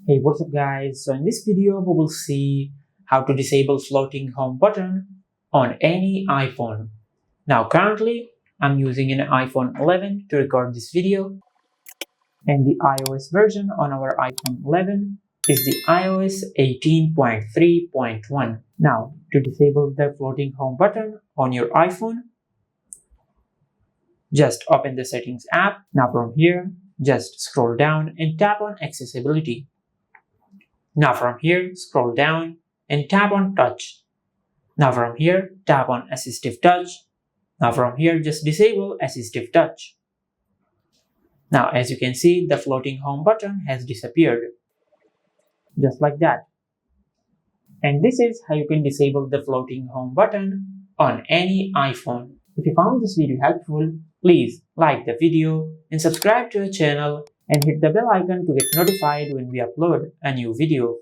Hey, what's up guys? So in this video we will see how to disable floating home button on any iPhone. Now currently I'm using an iPhone 11 to record this video, and the iOS version on our iPhone 11 is the iOS 18.3.1. Now to disable the floating home button on your iPhone, just open the settings app. Now from here, just scroll down and tap on accessibility. Now from here, scroll down and tap on touch. Now from here, tap on assistive touch. Now from here, just disable assistive touch. Now as you can see, the floating home button has disappeared. Just like that. And this is how you can disable the floating home button on any iPhone. If you found this video helpful, please like the video and subscribe to our channel and hit the bell icon to get notified when we upload a new video.